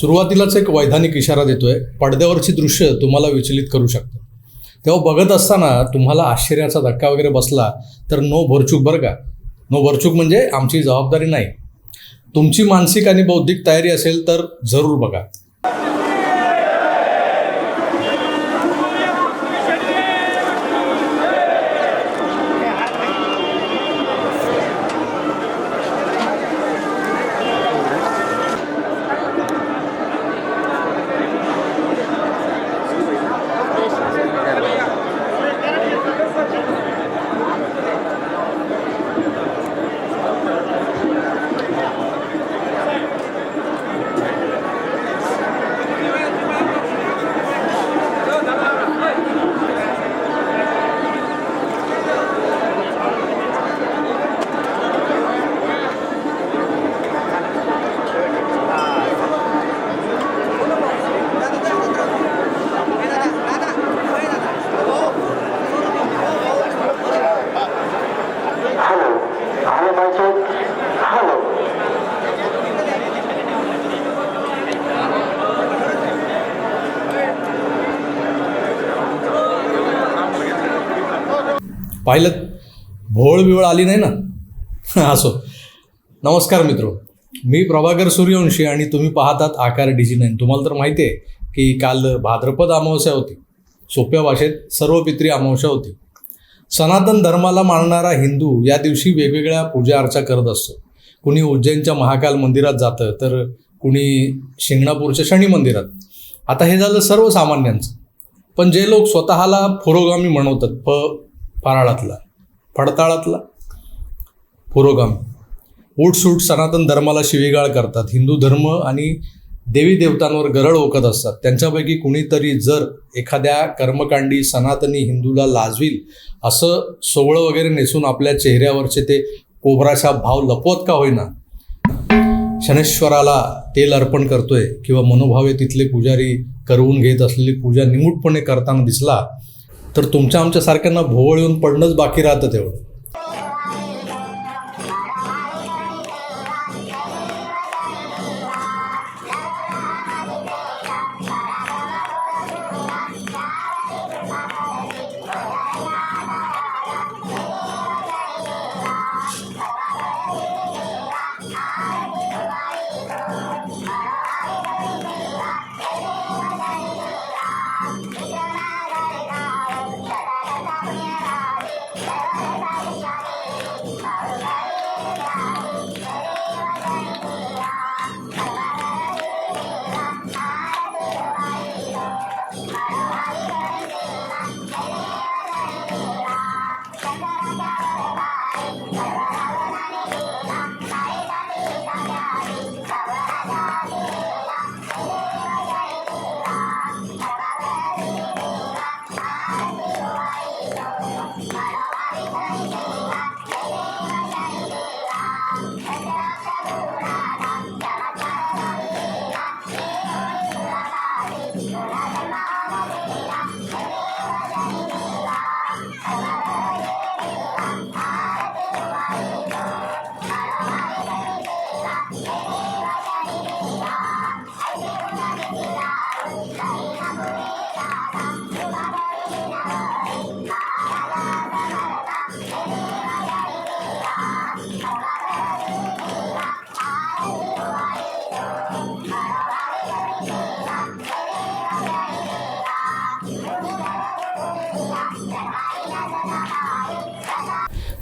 सुरुवातीलाच एक वैधानिक इशारा देतोय. पडद्यावरची दृश्य तुम्हाला विचलित करू शकतं. तेव्हा बघत असताना तुम्हाला आश्चर्याचा धक्का वगैरे बसला तर नो भरचूक बरं का. नो भरचूक म्हणजे आमची जबाबदारी नाही. तुमची मानसिक आणि बौद्धिक तयारी असेल तर जरूर बघा. पाहिलं, भोळ बिवळ आली नाही ना. असो. नमस्कार मित्रो, मी प्रभाकर सूर्यवंशी आणि तुम्ही पाहतात आकार DG9. तुम्हाला तर माहिती आहे की काल भाद्रपद अमावस्या होती. सोप्या भाषेत सर्वपित्री अमावस्या होती. सनातन धर्माला मानणारा हिंदू या दिवशी वेगवेगळ्या पूजा अर्चा करत असतो. कुणी उज्जैनच्या महाकाल मंदिरात जातं तर कुणी शिंगणापूरच्या शनी मंदिरात. आता हे झालं सर्वसामान्यांचं. पण जे लोक स्वतःला पुरोगामी म्हणवतात, फडताळातला पुरोगामी, उठसूट सनातन धर्माला शिवीगाळ करतात, हिंदू धर्म आणि देवी देवतांवर गरळ ओकत असतात, त्यांच्यापैकी कुणीतरी जर एखाद्या कर्मकांडी सनातनी हिंदूला लाजवील असं सोवळं वगैरे नेसून आपल्या चेहऱ्यावरचे ते कोबराचा भाव लपवत का होईना शनेश्वराला तेल अर्पण करतोय किंवा मनोभावे तिथले पुजारी करवून घेत असलेली पूजा निमूटपणे करताना दिसला तर तुमच्या आमच्यासारख्यांना भोवळ येऊन पडणंच बाकी राहतं तेवढं.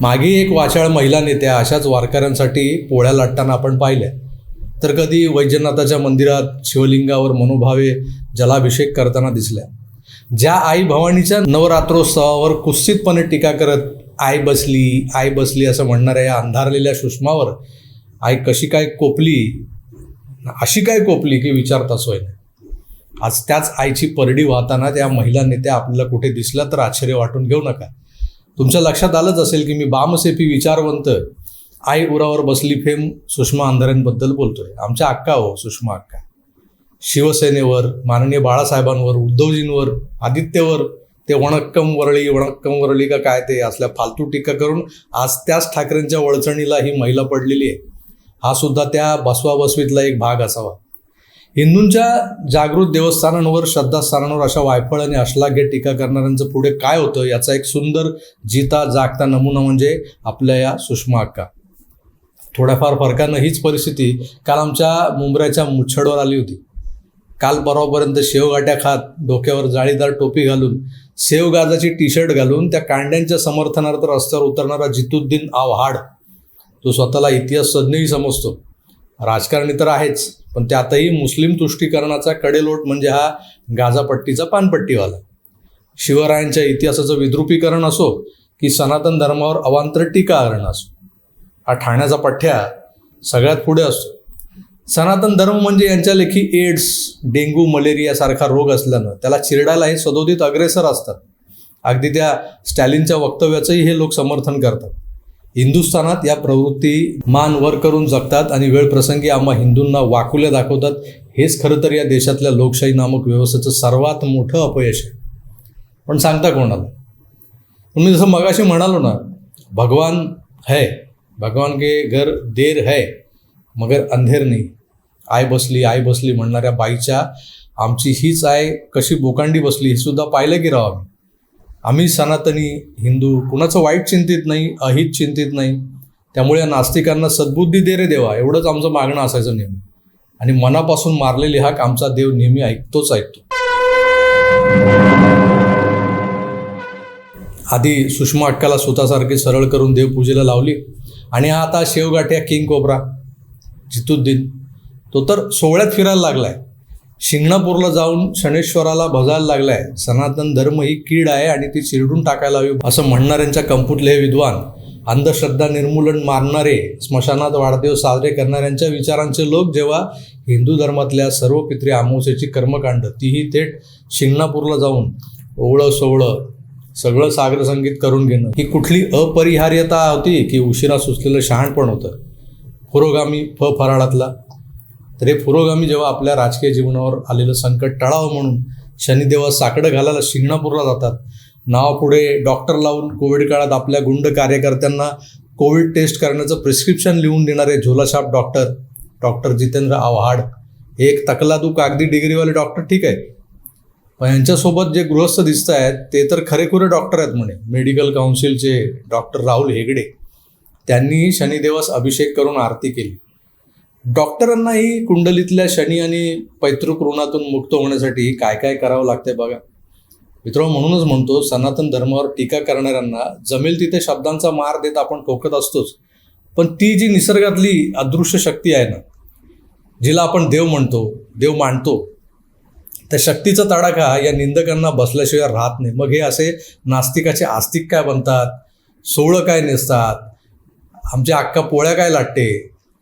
मागे एक वाचाळ महिला नेत्या अशाच वारकऱ्यांसाठी पोळ्या लाटताना आपण पाहिल्या. तर कधी वैजनाथाच्या मंदिरात शिवलिंगावर मनोभावे जलाभिषेक करताना दिसल्या. ज्या आई भवानीच्या नवरात्रोत्सवावर कुत्सितपणे टीका करत आई बसली असं म्हणणाऱ्या या अंधारलेल्या सुषमावर आई अशी काय कोपली की विचारता सोय नाही. आज त्याच आईची परडी वाहताना त्या महिला नेत्या आपल्याला कुठे दिसल्या तर आश्चर्य वाटून घेऊ नका. तुमच्या लक्षात आलंच असेल की मी बामसेपी विचारवंत आई उरावर बसली फेम सुषमा अंधाऱ्यांबद्दल बोलतोय. आमच्या अक्का हो, सुषमा अक्का. शिवसेनेवर, माननीय बाळासाहेबांवर, उद्धवजींवर, आदित्यवर ते वणक्कम वरळी का काय ते असल्या फालतू टीका करून आज त्याच ठाकरेंच्या वळचणीला ही महिला पडलेली आहे. हा सुद्धा त्या बसवा बसवीतला एक भाग असावा. हिंदूंच्या जागृत देवस्थानांवर, श्रद्धास्थानांवर अशा वायफळ आणि अश्लाघ्य टीका करणाऱ्यांचं पुढे काय होतं याचा एक सुंदर जिता जागता नमुना म्हणजे आपल्या या सुषमा अक्का. थोड्याफार फरकानं हीच परिस्थिती काल आमच्या मुंबऱ्याच्या मुच्छडवर आली होती. काल परवापर्यंत शेवगाट्या खात, डोक्यावर जाळीदार टोपी घालून, शेवगाजाची टी शर्ट घालून त्या कांड्यांच्या समर्थनार्थ रस्त्यावर उतरणारा जितुद्दीन आव्हाड, तो स्वतःला इतिहास तज्ञही समजतो. राजकारणी तर आहेच, पण त्यातही मुस्लिम तुष्टीकरणाचा कडेलोट म्हणजे हा गाजापट्टीचा पानपट्टीवाला. शिवरायांच्या इतिहासाचं विद्रुपीकरण असो की सनातन धर्मावर अवांतर टीका करणं असो, हा ठाण्याचा पठ्ठ्या सगळ्यात पुढे असतो. सनातन धर्म म्हणजे यांच्या लेखी एड्स, डेंग्यू, मलेरिया सारखा रोग असल्यानं त्याला चिरडायला हे सदोदित अग्रेसर असतात. अगदी त्या स्टॅलिनच्या वक्तव्याचंही हे लोक समर्थन करतात. हिंदुस्थानात या प्रवृत्ती मान वर करून जगतात आणि वेळप्रसंगी आम्हा हिंदूंना वाकुल्या दाखवतात. हेच खरं तर या देशातल्या लोकशाही नामक व्यवस्थेचं सर्वात मोठं अपयश आहे. पण सांगता कोणाला? पण मी जसं मगाशी म्हणालो ना, भगवान है, भगवान के घर देर है मगर अंधेर नाही. आई बसली म्हणणाऱ्या बाईच्या आमची हीच आय कशी बोकांडी बसली हे सुद्धा पाहिलं की राव. आम्ही सनातनी हिंदू कुणाचं वाईट चिंतित नाही, अहित चिंतित नाही. त्यामुळे या नास्तिकांना सद्बुद्धी दे रे देवा, एवढंच आमचं मागणं असायचं नेहमी. आणि मनापासून मारलेली हाक आमचा देव नेहमी ऐकतो. आधी सुषमा अक्काला स्वतःसारखी सरळ करून देवपूजेला लावली आणि हा आता शेवगाठ्या किंग कोब्रा जितुद्दीन, तो तर सोहळ्यात फिरायला लागलाय. शिंगणापूरला जाऊन शनेश्वराला भजायला लागलाय. सनातन धर्म ही कीड आहे आणि ती चिरडून टाकायला हवी असं म्हणणाऱ्यांच्या कंपुटले हे विद्वान, अंधश्रद्धा निर्मूलन मारणारे, स्मशानात वाढदिवस साजरे करणाऱ्यांच्या विचारांचे लोक जेव्हा हिंदू धर्मातल्या सर्व पित्री अमावस्येची कर्मकांड, तीही थेट शिंगणापूरला जाऊन ओवळं सोवळं सगळं सागरसंगीत करून घेणं, ही कुठली अपरिहार्यता होती की उशिरा सुचलेलं शहाणपण होतं? पुरोगामी फराळातला. तर हे पुरोगामी जेव्हा आपल्या राजकीय जीवनावर आलेलं संकट टाळावं म्हणून शनिदेवात साकडं घालायला शिंगणापूरला जातात. नावापुढे डॉक्टर लावून कोविड काळात आपल्या गुंड कार्यकर्त्यांना कोविड टेस्ट करण्याचं प्रिस्क्रिप्शन लिहून देणारे झोलाछाप डॉक्टर जितेंद्र आव्हाड. एक तकलादू कागदी डिग्रीवाले डॉक्टर ठीक आहे, पण यांच्यासोबत जे गृहस्थ दिसत आहेत ते तर खरेखुरे डॉक्टर आहेत म्हणे. मेडिकल काउन्सिलचे डॉक्टर राहुल हेगडे, त्यांनी शनिदेवास अभिषेक करून आरती केली. डॉक्टरांनाही कुंडलीतल्या शनी आणि पैतृक ऋणातून मुक्त होण्यासाठी काय काय करावं लागतंय बघा मित्रांनो. म्हणूनच म्हणतो, सनातन धर्मावर टीका करणाऱ्यांना जमेल तिथे शब्दांचा मार देत आपण ठोकत असतोच. पण ती जी निसर्गातली अदृश्य शक्ती आहे ना, जिला आपण देव म्हणतो, देव मानतो, त्या शक्तीचा तडाखा या निंदकांना बसल्याशिवाय राहत नाही. मग हे असे नास्तिकाचे आस्तिक काय बनतात, सोहळं काय नेसतात, आमच्या अक्का पोळ्या काय लाटते,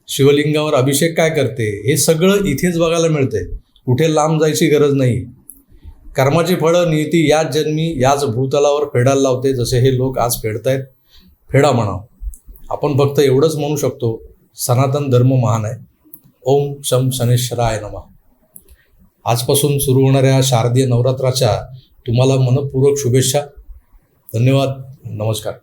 शिवलिंगावर अभिषेक काय करते, हे सगळं इथेच बघायला मिळते. कुठे लांब जायची गरज नाही. कर्माची फळं नियती याच जन्मी याच भूतलावर फेडायला लावते. जसे हे लोक आज फेडतायत, फेडा म्हणावं. आपण फक्त एवढंच म्हणू शकतो, सनातन धर्म महान आहे. ओम शम शनेश्वराय नमः. आजपासून सुरू होणाऱ्या शारदीय नवरात्राच्या तुम्हाला मनपूर्वक शुभेच्छा. धन्यवाद. नमस्कार.